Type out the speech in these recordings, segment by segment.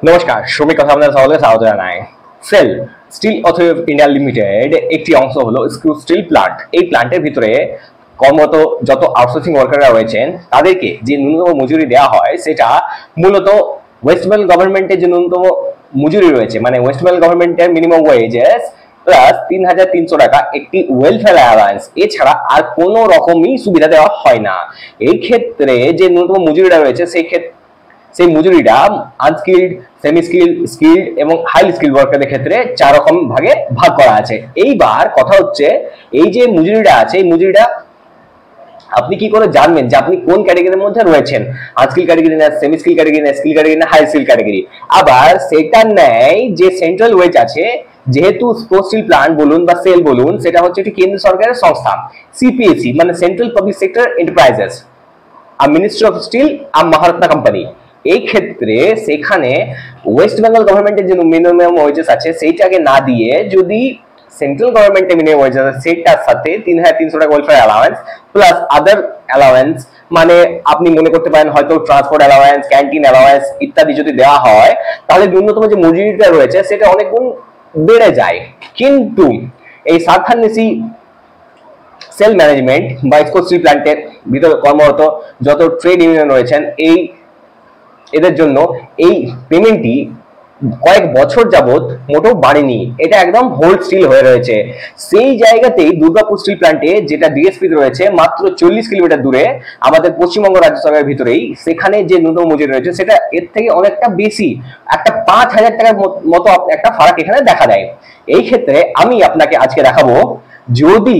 নমস্কার, শ্রমিক কথা আপনাদের সকলকে স্বাগত জানাই। Sell steel authority of India limited একটি অংশ হলো স্ক্রু স্টিল প্লান্ট। এই প্লান্টের ভিতরে কর্মরত যত আউটসোর্সিং ওয়ার্কাররা রয়েছেন তাদেরকে যে ন্যূনতম মজুরি দেওয়া হয় সেটা মূলত ওয়েস্ট বেঙ্গল গভর্নমেন্টের যে ন্যূনতম মজুরি রয়েছে, মানে ওয়েস্ট বেঙ্গল গভর্নমেন্টের মিনিমাম ওয়েজেস প্লাস 3,300 টাকা একটি ওয়েলফেয়ার অ্যালাউন্স, এছাড়া আর কোনো রকমই সুবিধা দেওয়া হয় না। এই ক্ষেত্রে যে ন্যূনতম মজুরিটা রয়েছে সেই মজুরিটা আনস্কিল্ড, সেমি স্কিল্ড, স্কিল্ড এবং হাইলি স্কিল্ড ওয়ার্কারদের ক্ষেত্রে 4 রকম ভাগে ভাগ করা আছে। এইবার কথা হচ্ছে, এই যে মজুরিটা আছে এই মজুরিটা আপনি কি করে জানবেন যে আপনি কোন ক্যাটাগরির মধ্যে রয়েছেন? আনস্কিল ক্যাটাগরি না, সেমি স্কিল ক্যাটাগরি না, স্কিল ক্যাটাগরি না, হাই স্কিল ক্যাটাগরি। আবার সেটা নেয় যে সেন্ট্রাল ওয়েজ আছে, যেহেতু স্টিল প্লান্ট বলুন বা সেল বলুন, সেটা হচ্ছে একটি কেন্দ্র সরকারের সংস্থা, সিপিএসি মানে সেন্ট্রাল পাবলিক সেক্টর এন্টারপ্রাইজেস, আর মিনিস্ট্রি অফ স্টিল আর মহারত্না কোম্পানি। এই ক্ষেত্রে সেখানে ওয়েস্ট বেঙ্গল গভর্নমেন্টের যে মিনিমাম ওয়েজেস আছে সেইটাকে না দিয়ে যদি সেন্ট্রাল গভর্নমেন্টের মিনিমাম ওয়েজেস আছে সেটার সাথে 3,300 টাকা ওয়েলফেয়ার অ্যালাউন্স প্লাস আদার অ্যালাউন্স, মানে আপনি মনে করতে পারেন হয়তো ট্রান্সপোর্ট অ্যালাউন্স, ক্যান্টিন অ্যালাউন্স ইত্যাদি যদি দেওয়া হয় তাহলে ন্যূনতম যে মজুরিটা রয়েছে সেটা অনেক গুণ বেড়ে যায়। কিন্তু এই সার্থানসি সেল ম্যানেজমেন্ট বা স্টিল প্ল্যান্টের ভিতরে কর্মরত যত ট্রেড ইউনিয়ন রয়েছেন এদের জন্য এই পেমেন্টটি কয়েক বছর যাবত মোটেও বাড়েনি, এটা একদম হোল্ড স্টিল হয়ে রয়েছে। সেই জায়গাতেই দুর্গাপুর স্টিল প্ল্যান্টে, যেটা ডিএসপি রয়েছে মাত্র 40 কিলোমিটার দূরে আমাদের পশ্চিমবঙ্গ রাজ্য সরকারের ভিতরেই, সেখানে যে ন্যূনতম মজুরি রয়েছে সেটা এর থেকে অনেকটা বেশি, একটা 5,000 টাকার মতো একটা ফারাক এখানে দেখা দেয়। এই ক্ষেত্রে আমি আপনাকে আজকে দেখাবো, যদি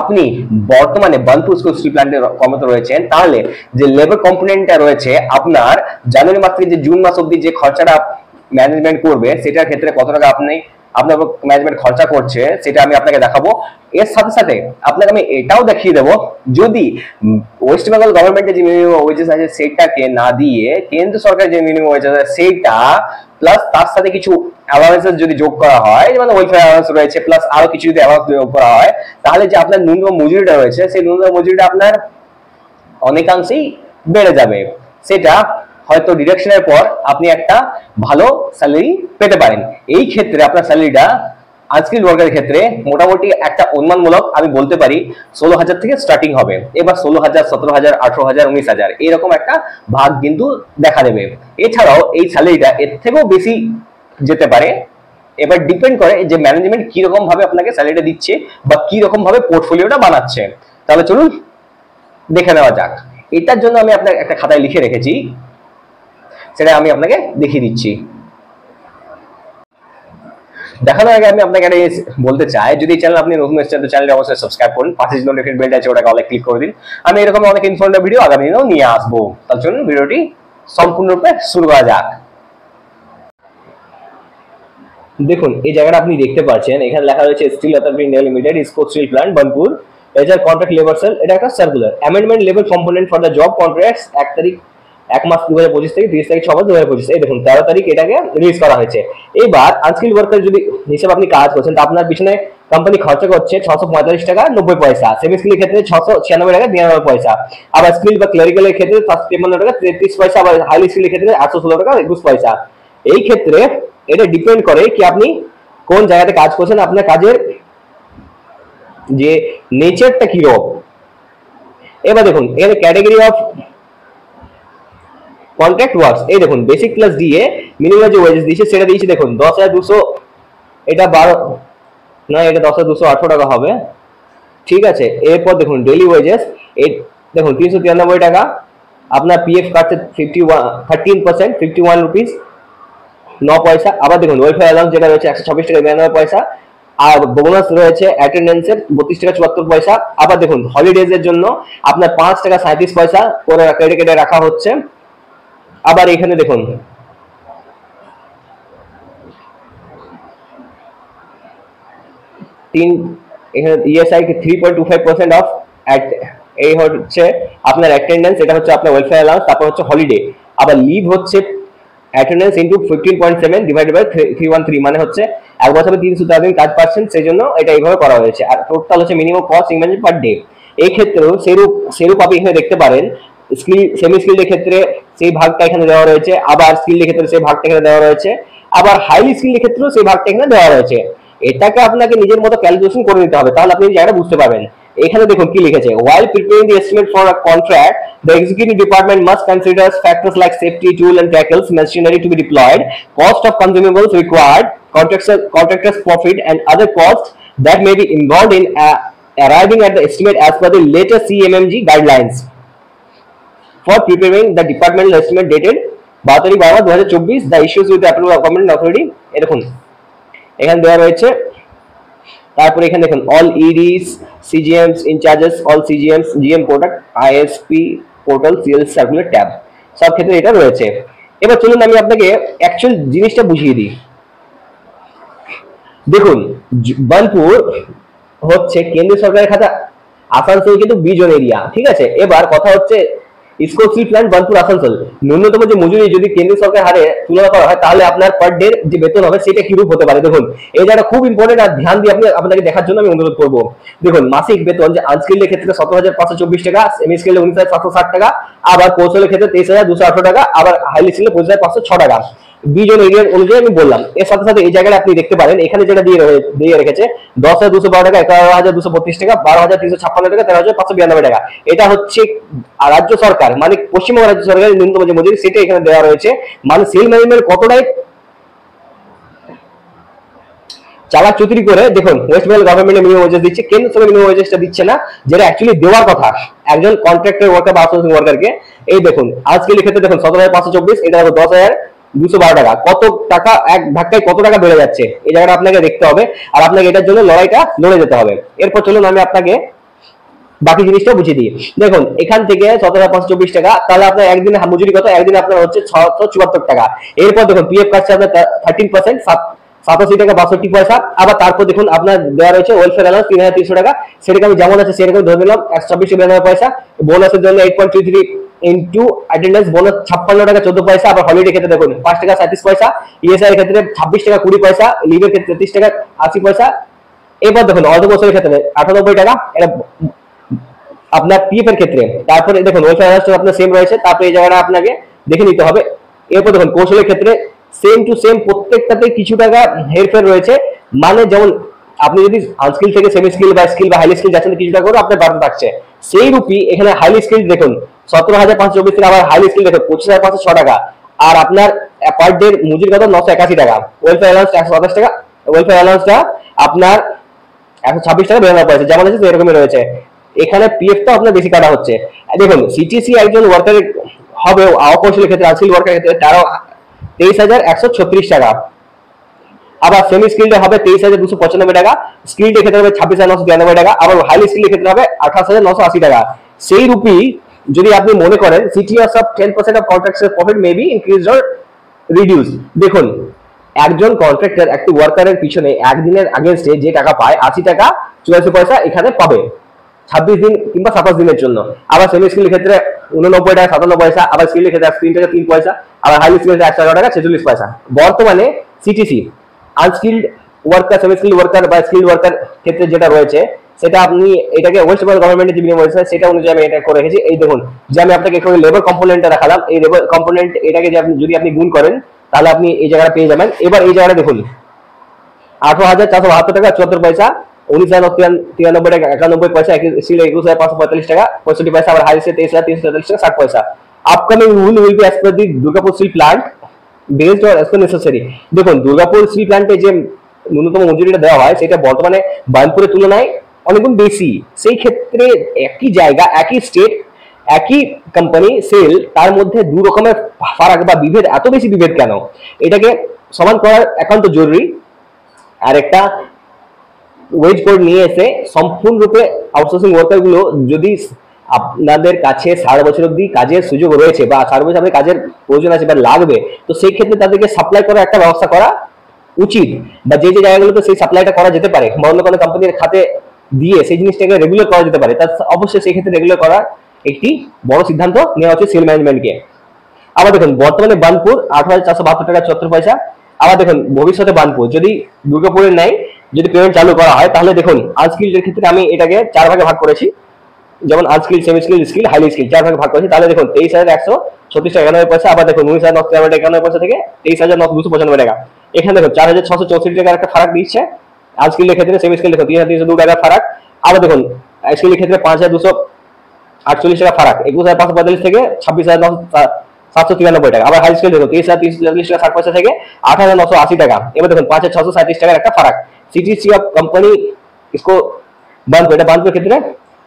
আপনি বর্তমানে বার্নপুর স্টিল প্ল্যান্টে কর্মরত রয়েছেন তাহলে যে লেবার কম্পোনেন্টটা রয়েছে আপনার জানুয়ারি মাস থেকে যে জুন মাস অবধি যে খরচাটা ম্যানেজমেন্ট করবে সেটার ক্ষেত্রে কত টাকা আপনার ম্যানেজমেন্ট খরচা করছে সেটা আমি আপনাকে দেখাবো। এর সাথে সাথে আপনাকে আমি এটাও দেখিয়ে দেবো, যদি ওয়েস্ট বেঙ্গল গভর্নমেন্টের যে মিনিমাম ওয়েজেস আছে সেটাকে না দিয়ে কেন্দ্র সরকারের যে মিনিমাম ওয়েজেস আছে সেটা প্লাস তার সাথে কিছু অ্যালাউন্সেস যদি যোগ করা হয়, যেমন ওয়েলফেয়ার অ্যালাউন্স রয়েছে প্লাস আরো কিছু যদি অ্যালাউন্স যোগ করা হয়, তাহলে যে আপনার ন্যূনতম মজুরিটা রয়েছে সেই ন্যূনতম মজুরিটা আপনার অনেকাংশেই বেড়ে যাবে। সেটা হয়তো ডিডাকশনের পর আপনি একটা ভালো স্যালারি পেতে পারেন। এই ক্ষেত্রে আপনার স্যালারিটা আনস্কিল্ড ওয়ার্কারের ক্ষেত্রে মোটামুটি একটা অনুমানমূলক আমি বলতে পারি 16,000 থেকে স্টার্টিং হবে। এবার 16,000, 17,000, 18,000, 19,000 এরকম একটা ভাগ কিন্তু দেখা দেবে। এছাড়াও এই স্যালারিটা এর থেকেও বেশি যেতে পারে। এবার ডিপেন্ড করে যে ম্যানেজমেন্ট কিরকম ভাবে আপনাকে স্যালারিটা দিচ্ছে বা কিরকম ভাবে পোর্টফোলিওটা বানাচ্ছে। তাহলে চলুন দেখে নেওয়া যাক। এটার জন্য আমি আপনাকে একটা খাতায় লিখে রেখেছি, সেটা আমি আপনাকে দেখিয়ে দিচ্ছি। দেখানোর আগে আমি আপনাকে একটা বলতে চাই, যদি চ্যানেল আপনি নতুন এসেছেন তো চ্যানেলটি অবশ্যই সাবস্ক্রাইব করুন, পাশে যে নোটিফিকেশন বেলটা আছে ওটাকে অল ক্লিক করে দিন। আমি এরকম অনেক ইনফরমেটিভ ভিডিও আগামী দিনেও নিয়ে আসবো। তার জন্য ভিডিওটি সম্পূর্ণরূপে শুরু করা যাক। দেখুন এই জায়গাটা আপনি দেখতে পাচ্ছেন, এখানে লেখা রয়েছে Steel Authority India Limited steel plant Burnpur, এজার কন্ট্রাক্ট লেবার সেল। এটা একটা circular amendment labour component for the job contracts 1 তারিখ 1 মাস 2025 থেকে 30 তারিখ 6 মাস 2025। এই দেখুন 13 তারিখ এটাকে রিলিজ করা হয়েছে। এবার আনস্কিল ওয়ার্কার যদি হিসেবে আপনি কাজ করছেন তা আপনার পিছনে কোম্পানি খরচা করছে 645 টাকা 90 পয়সা, সেমি স্কিলের ক্ষেত্রে 696 টাকা 99 পয়সা, আবার স্কিল বা ক্লেরিক্যালের ক্ষেত্রে 753 টাকা 33 পয়সা, আবার হাইলি স্কিলের ক্ষেত্রে 816 টাকা 21 পয়সা। এই ক্ষেত্রে এটা ডিপেন্ড করে কি আপনি কোন জায়গাতে কাজ করছেন, আপনার কাজের যে নেচারটা কি রকম। এবার দেখুন এখানে ক্যাটাগরি অফ কন্ট্রাক্ট ওয়ার্কস, এই দেখুন বেসিক প্লাস দিয়ে মিনিমাম যে ওয়েজেস দিয়েছে সেটা দিয়েছে দেখুন 10,200, এটা 12 না, এটা 10,218 টাকা হবে, ঠিক আছে। এরপর দেখুন ডেইলি ওয়েজেস, এই দেখুন 393 টাকা, আপনার পিএফ কাটছে 13%, 51 রুপিস 9 পয়সা। আবার দেখুন ওয়েলফেয়ার অ্যালাউন্স যেটা রয়েছে 126 টাকা 99 পয়সা, আর বোনাস রয়েছে অ্যাটেন্ডেন্সের 32 টাকা 74 পয়সা। আবার দেখুন হলিডেজ এর জন্য আপনার 5 টাকা 37 পয়সা করে কেটে রাখা হচ্ছে। আবার এখানে দেখুন এখানে ইএসআই 3.25% অফ, এই হচ্ছে আপনার অ্যাটেন্ডেন্স, এটা হচ্ছে আপনার ওয়েলফেয়ার অ্যালাউন্স, তারপর হচ্ছে হলিডে। আবার লিভ হচ্ছে অ্যাটেন্ডেন্স ইনটু 15.7 ডিভাইডেড বাই 313, মানে হচ্ছে এক বছরে 300 দিন কাজ পাচ্ছেন, সেই জন্য এটা এইভাবে করা হয়েছে। আর টোটাল হচ্ছে minimum cost investment per day. এই ক্ষেত্রেও সেরূপ আপনি এখানে দেখতে পারেন স্কিল সেমি স্কিলড এর ক্ষেত্রে সেই ভাগটা এখানে দেওয়া রয়েছে, আবার স্কিলের ক্ষেত্রে সেই ভাগটা এখানে দেওয়া রয়েছে, আবার হাইলি স্কিলের ক্ষেত্রেও সেই ভাগটা এখানে দেওয়া রয়েছে। এটাকে আপনাকে নিজের মতো ক্যালকুলেশন করে নিতে হবে, তাহলে আপনি এই জায়গাটা বুঝতে পারবেন। এখানে দেখুন কি লিখেছে, while preparing the estimate for a contract, the executive department must consider factors like safety, tool and tackles, machinery to be deployed, cost of consumables required, contractor's profit and other costs that may be involved in arriving at the estimate as per the latest CMMG guidelines for preparing the departmental estimate dated 12/12/2024, the issues with the approval of government authority। এই দেখুন এখানে দেওয়া রয়েছে। তারপরে এখানে দেখুন all EDs, CGMs incharges, all CGMs, GM product, ISP portal, CLS circular tab, সব ক্ষেত্রে এটা রয়েছে। এবার চলুন আমি আপনাকে অ্যাকচুয়াল জিনিসটা বুঝিয়ে দিই। দেখুন বার্নপুর হচ্ছে কেন্দ্রীয় সরকারের খাতা, আসানসোল কিন্তু বিজন এরিয়া, ঠিক আছে। এবার কথা হচ্ছে ইসকো স্টিল প্ল্যান্ট বার্নপুর আসানসোল, ন্যূনতম যে মজুরি যদি কেন্দ্রীয় সরকার হারে তুলনা করা হয় তাহলে আপনার পার ডে যে বেতন হবে সেটা কিরূপ হতে পারে। দেখুন এই জায়গাটা খুব ইম্পর্টেন্ট, আর ধ্যান দিয়ে আপনাকে দেখার জন্য আমি অনুরোধ করবো। দেখুন মাসিক বেতন যে আনস্কিল্ডের ক্ষেত্রে 17,524 টাকা, সেমি স্কিল্ডে 19,760 টাকা, আবার কৌশলের ক্ষেত্রে 23,208 টাকা, আবার হাইলি স্কিল্ডে 25,506 টাকা। বিজন এরিয়ার অনুযায়ী আমি বললাম। এর সাথে সাথে এই জায়গাটা আপনি দেখতে পারেন এখানে যেটা দিয়ে রেখেছে 10,212 টাকা, 11,232 টাকা, 12,356 টাকা, 13,592 টাকা। এটা হচ্ছে রাজ্য সরকার মানে পশ্চিমবঙ্গ রাজ্য সরকারের ন্যূনতম যে মজুরি সেটা এখানে দেওয়া রয়েছে। মানে সেল ম্যানেজমেন্ট কতটাই চালাক চুতিরি করে দেখুন West Bengal government minimum wages দিচ্ছে, কেন্দ্র সরকার মিনিমাম ওয়েজেসটা দিচ্ছে না, যেটা অ্যাকচুয়ালি দেওয়ার কথা একজন কন্ট্রাক্টর ওয়ার্কার বা আউটসোর্সিং ওয়ার্কারকে। এই দেখুন আজকের ক্ষেত্রে দেখুন 17,524, এটা দেখো 10,212 টাকা। কত টাকা এক ধাক্কায় কত টাকা বেড়ে যাচ্ছে এই জায়গাটা আপনাকে দেখতে হবে, আর আপনাকে এটার জন্য লড়াইটা লড়ে যেতে হবে। এরপর চলুন আমি আপনাকে বাকি জিনিসটা বুঝিয়ে দিই। দেখুন এখান থেকে 17,524 টাকা, তাহলে আপনার একদিনে মজুরি কত, একদিনে আপনার হচ্ছে 674 টাকা। এরপর দেখুন পিএফ কাটছে আপনার 13%, 87 টাকা 62 পয়সা। আবার তারপর দেখুন আপনার দেওয়া রয়েছে ওয়েলফেয়ার অ্যালাউন্স 3,300 টাকা, সেটাকে আমি যেমন আছে সেরকম ধরে নিলাম 126 পয়সা। বোনাসের জন্য 8.33 ইন্টু অ্যাটেন্ডেন্স বোনাস 56 টাকা 14 পয়সা। আবার হলিডে ক্ষেত্রে দেখুন 5 টাকা 37 পয়সা, ইএসআই এর ক্ষেত্রে 26 টাকা 20 পয়সা, লিভের ক্ষেত্রে 33 টাকা 80 পয়সা। এবার দেখুন অর্ধ বছরের ক্ষেত্রে 98 টাকা এটা আপনার পিএফ এর ক্ষেত্রে। তারপরে দেখুন ওয়েলফেয়ার অ্যালাউন্স আপনার সেম রয়েছে, তারপরে এই জায়গাটা আপনাকে দেখে নিতে হবে। এরপর দেখুন কৌশলের ক্ষেত্রে সেম টু সেম প্রত্যেকটাতে কিছু টাকা হেরফের রয়েছে, মানে যেমন আপনি যদি আনস্কিল থেকে সেমি স্কিল বা স্কিল বা হাইলি স্কিল যাচ্ছেন কিছু টাকা করে আপনার বাড়তে থাকছে, সেই রূপই এখানে হাইলি স্কিল দেখুন 17,524 টাকা, আবার হাইলি স্কিল দেখুন 25,506 টাকা, আর আপনার পার ডে মজুরি কত 981 টাকা। ওয়েলফেয়ার অ্যালাউন্স 127 টাকা, ওয়েলফেয়ার অ্যালাউন্সটা আপনার 126 টাকা 92 পয়সা, যেমন আছে সেরকমই রয়েছে। এখানে পিএফ তো আপনার বেশি কাটা হচ্ছে। দেখুন সিটিসি একজন ওয়ার্কারের হবে অকৌশলের ক্ষেত্রে আনস্কিল ওয়ার্কারের ক্ষেত্রে তারও 23,136 টাকা, আবার সেমি স্কিলড হবে 23,295 টাকা, স্কিলড ক্ষেত্রে হবে 26,992 টাকা, আবার হাইলি স্কিল ক্ষেত্রে হবে 28,980 টাকা। সেই রূপই যদি আপনি মনে করেন CTS of 10% of contractor profit may be increased or reduced. দেখুন একজন কন্ট্রাক্টর একটি ওয়ার্কারের পিছনে একদিনের আগেন্স্টে যে টাকা পায় 80 টাকা 84 পয়সা এখানে পাবে 26 দিন কিংবা 27 দিনের জন্য। আবার সেমি স্কিল ক্ষেত্রে 89 টাকা 57 পয়সা, আবার স্কিল ক্ষেত্রে 3 টাকা 3 পয়সা, আবার হাইলি স্কিল ক্ষেত্রে 111 টাকা 46 পয়সা। বর্তমানে CTC unskilled worker, semi skill worker বা স্কিল ওয়ার্কার ক্ষেত্রে যেটা রয়েছে সেটা আপনি এটাকে ওয়েস্ট বেঙ্গল গভর্নমেন্টের যে মিনিমাম ওয়েজ সেটা অনুযায়ী আমি এটা করে রেখেছি। এই দেখুন যে আমি আপনাকে একটু লেবার কম্পোনেন্টটা দেখালাম, এই লেবার কম্পোনেন্ট এটাকে যদি আপনি গুণ করেন তাহলে আপনি এই জায়গাটা পেয়ে যাবেন। এবার এই জায়গাটা দেখুন 18,472 টাকা 74 পয়সা, 19,93 টাকা 91 পয়সা, স্টিল 21,545 টাকা 65 পয়সা, আবার হাই স্টিল 23,343 টাকা 60 পয়সা। Upcoming rule will be as per the Durgapur steel plant based on as per necessary. দেখুন দুর্গাপুর স্টিল প্ল্যান্টে যে ন্যূনতম মজুরিটা দেওয়া হয় সেটা বর্তমানে বার্নপুরের তুলনায় অনেকগুণ বেশি। সেই ক্ষেত্রে একই জায়গা একই স্টেট একই কোম্পানি সেল, তার মধ্যে দু রকমের ফারাক বা বিভেদ, এত বেশি বিভেদ কেন? এটাকে সমান করার একান্ত জরুরি। আর একটা ওয়েজ কোড নিয়ে এসে সম্পূর্ণরূপে আউটসোর্সিং ওয়ার্কার গুলো যদি আপনাদের কাছে 60 বছর অব্দি কাজের সুযোগ রয়েছে বা 60 বছর আপনাদের কাজের প্রয়োজন আছে বা লাগবে, তো সেই ক্ষেত্রে তাদেরকে সাপ্লাই করার একটা ব্যবস্থা করা উচিত, বা যে যে জায়গাগুলোতে সেই সাপ্লাইটা করা যেতে পারে বা অন্য কোনো কোম্পানির খাতে দিয়ে সেই জিনিসটাকে রেগুলার করা যেতে পারে, তার অবশ্যই সেই ক্ষেত্রে রেগুলার করার একটি বড় সিদ্ধান্ত নেওয়া হচ্ছে সেল ম্যানেজমেন্টকে। আবার দেখুন বর্তমানে বার্নপুর 8,472 টাকা 74 পয়সা। আবার দেখুন ভবিষ্যতে বার্নপুর যদি দুর্গাপুরের ন্যায় যদি পেমেন্ট চালু করা হয় তাহলে দেখুন আনস্কিলড এর ক্ষেত্রে আমি এটাকে 4 ভাগে ভাগ করেছি। যেমন unskilled, semi skill, skill, highly skill 4 ভাগে ভাগ করেছি। তাহলে দেখুন 23,136 টাকা 91 পয়সা, আবার দেখুন 19,991 টাকা 91 পয়সা থেকে 23,295 টাকা। এখানে দেখুন 4,664 টাকার একটা ফারাক দিচ্ছে। আনস্কিলের ক্ষেত্রে সেমি স্কিল দেখুন 3,302 টাকা ফারাক। আবার দেখুন স্কিলের ক্ষেত্রে 5,248 টাকা ফারাক, 21,545 থেকে 26,793 টাকা। আবার হাই স্কিল দেখুন 23,343 টাকা 60 পয়সা থেকে 8,980 টাকা। এবার দেখুন 5,637 টাকার একটা ফারাক। সিটিসি অফ কোম্পানি इसको बंद করে, এটা বান্ধবের ক্ষেত্রে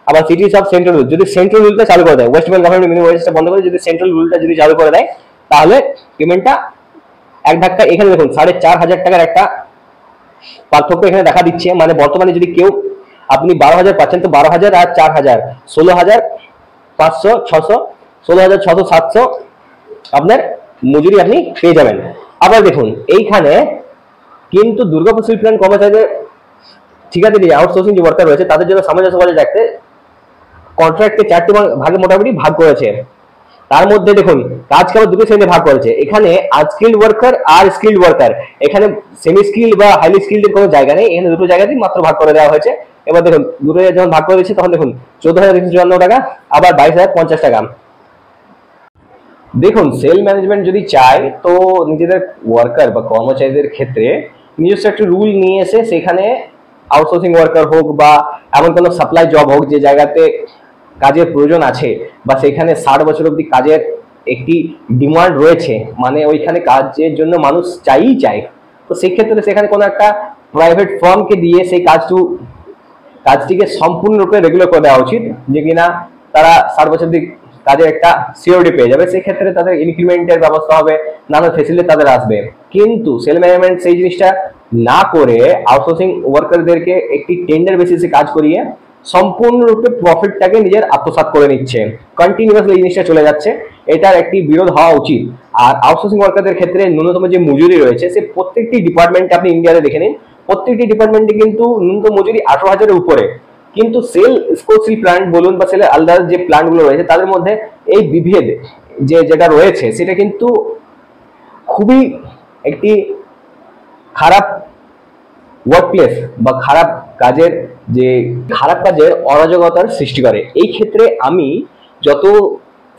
আবার সিটিস অফ সেন্ট্রাল রুল, যদি সেন্ট্রাল রুলটা চালু করে দেয়, ওয়েস্ট বেঙ্গল গভর্নমেন্ট মিনিমাম ওয়েজটা বন্ধ করে যদি সেন্ট্রাল রুলটা যদি চালু করে দেয়, তাহলে পেমেন্টটা এক ধাক্কা এখানে দেখুন 4,500 টাকার একটা পার্থক্য এখানে দেখা দিচ্ছে। মানে বর্তমানে যদি কেউ আপনি 12,000 পাচ্ছেন, তো 12,000 আর 4,000 16,500 600 16,600 700 আপনার মজুরি আপনি পেয়ে যাবেন। আবার দেখুন এইখানে কিন্তু দুর্গাপুর স্টিল প্ল্যান্ট কর্মচারীদের ঠিকাদারি আউটসোর্সিং যে ওয়ার্কার রয়েছে তাদের জন্য সামঞ্জস্য বজায় রাখতে কন্ট্রাক্টকে 4টি ভাগে মোটামুটি ভাগ করেছে। তার মধ্যে দেখুন কাজকে আবার দুটো শ্রেণীতে ভাগ করেছে। এখানে আনস্কিল্ড ওয়ার্কার আর স্কিল্ড ওয়ার্কার, এখানে সেমি স্কিল বা হাইলি স্কিল্ডের কোনো জায়গা নেই, এখানে দুটো জায়গাতেই মাত্র ভাগ করে দেওয়া হয়েছে। এবার দেখুন দুটো যখন ভাগ করে দিচ্ছে তখন দেখুন 14,354 টাকা, আবার 22,050 টাকা। দেখুন সেল ম্যানেজমেন্ট যদি চায় তো নিজেদের ওয়ার্কার বা কর্মচারীদের ক্ষেত্রে নিজস্ব একটা রুল নিয়ে এসে সেখানে আউটসোর্সিং ওয়ার্কার হোক বা এমন কোনো সাপ্লাই জব হোক যে জায়গাতে কাজের প্রয়োজন আছে বা সেখানে 60 বছর অবধি কাজের একটি ডিমান্ড রয়েছে, মানে ওইখানে কাজের জন্য মানুষ চাইই চায়, তো সেই ক্ষেত্রে সেখানে কোনো একটা প্রাইভেট ফার্মকে দিয়ে সেই কাজটিকে সম্পূর্ণরূপে রেগুলার করে দেওয়া উচিত, যে কিনা তারা 60 বছর অবধি কাজের একটা সিওরিটি পেয়ে যাবে। সেক্ষেত্রে তাদের ইনক্রিমেন্টের ব্যবস্থা হবে, নানা ফেসিলিটি তাদের আসবে। কিন্তু সেল ম্যানেজমেন্ট সেই জিনিসটা না করে আউটসোর্সিং ওয়ার্কারদেরকে একটি টেন্ডার বেসিসে কাজ করিয়ে সম্পূর্ণরূপে প্রফিটটাকে নিজের আত্মসাৎ করে নিচ্ছে, কন্টিনিউয়াসলি এই জিনিসটা চলে যাচ্ছে। এটার একটি বিরোধ হওয়া উচিত। আর আউটসোর্সিং ওয়ার্কারদের ক্ষেত্রে ন্যূনতম যে মজুরি রয়েছে সে প্রত্যেকটি ডিপার্টমেন্টে আপনি ইন্ডিয়াতে দেখে নিন, প্রত্যেকটি ডিপার্টমেন্টে কিন্তু ন্যূনতম মজুরি 18,000-এর উপরে। কিন্তু সেল স্কোর প্ল্যান্ট বলুন বা সেলের আলাদা যে প্ল্যান্টগুলো রয়েছে তাদের মধ্যে এই বিভেদ যেটা রয়েছে সেটা কিন্তু খুবই একটি খারাপ ওয়ার্কপ্লেস বা খারাপ কাজের অরাজকতার সৃষ্টি করে। এই ক্ষেত্রে আমি যত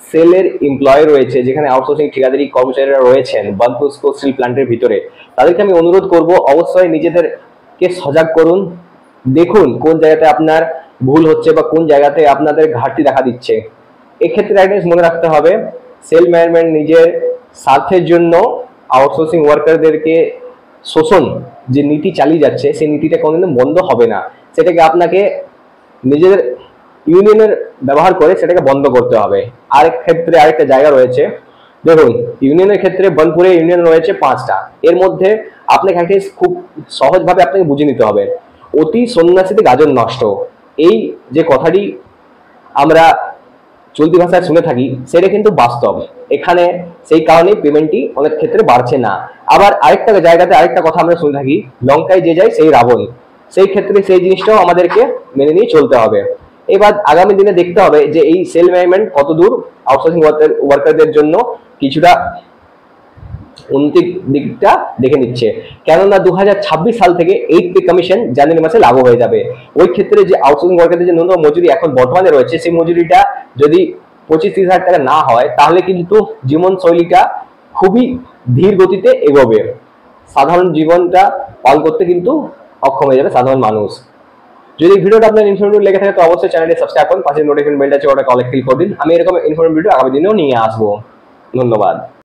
সেলের এমপ্লয় রয়েছে, যেখানে আউটসোর্সিং ঠিকাদারি কর্মচারীরা রয়েছেন বার্নপুর স্টিল প্ল্যান্টের ভিতরে, তাদেরকে আমি অনুরোধ করব অবশ্যই নিজেদেরকে সজাগ করুন। দেখুন কোন জায়গাতে আপনার ভুল হচ্ছে বা কোন জায়গাতে আপনাদের ঘাটতি দেখা দিচ্ছে। এক্ষেত্রে একটা জিনিস মনে রাখতে হবে, সেল ম্যানেজমেন্ট নিজের স্বার্থের জন্য আউটসোর্সিং ওয়ার্কারদেরকে শোষণ যে নীতি চালিয়ে যাচ্ছে সেই নীতিটা কোনোদিন বন্ধ হবে না। সেটাকে আপনাকে নিজেদের ইউনিয়নের ব্যবহার করে সেটাকে বন্ধ করতে হবে। আরেক ক্ষেত্রে আরেকটা জায়গা রয়েছে, দেখুন ইউনিয়নের ক্ষেত্রে বনপুরে ইউনিয়ন রয়েছে 5টা। এর মধ্যে আপনাকে একটা খুব সহজভাবে আপনাকে বুঝে নিতে হবে, অতি সন্ন্যাসীতে গাজন নষ্ট, এই যে কথাটি আমরা চলতি ভাষায় শুনে থাকি সেটা কিন্তু বাস্তব। এখানে সেই কারণে পেমেন্টটি অনেক ক্ষেত্রে বাড়ছে না। আবার আরেকটা জায়গাতে আরেকটা কথা আমরা শুনে থাকি, লঙ্কায় যে যায় সেই রাবণ, সেই ক্ষেত্রে সেই জিনিসটাও আমাদেরকে মেনে নিয়ে চলতে হবে। এবার আগামী দিনে দেখতে হবে যে এই সেল ম্যানেজমেন্ট কতদূর আউটসোর্সিং ওয়ার্কারদের জন্য কিছুটা উন্নতির দিকটা দেখে নিচ্ছে। কেননা 2026 সাল থেকে 8 পে কমিশন জানুয়ারি মাসে লাগু হয়ে যাবে। ওই ক্ষেত্রে যে আউটসোর্সিং ওয়ার্কারদের যে ন্যূনতম মজুরি এখন বর্তমানে রয়েছে সেই মজুরিটা যদি 25-30 হাজার টাকা না হয় তাহলে কিন্তু জীবনশৈলীটা খুবই ধীর গতিতে এগোবে, সাধারণ জীবনটা পালন করতে কিন্তু অক্ষম হয়ে যাবে সাধারণ মানুষ। যদি ভিডিওটা আপনার ইনফরমেটিভ লেগে থাকে তো অবশ্যই চ্যানেলটি সাবস্ক্রাইব করুন, পাশে নোটিফিকেশন বেলটা আছে ওটা কল ক্লিক করে দিন। আমি এরকম ইনফরমেটিভ ভিডিও আগামী দিনেও নিয়ে আসবো। ধন্যবাদ।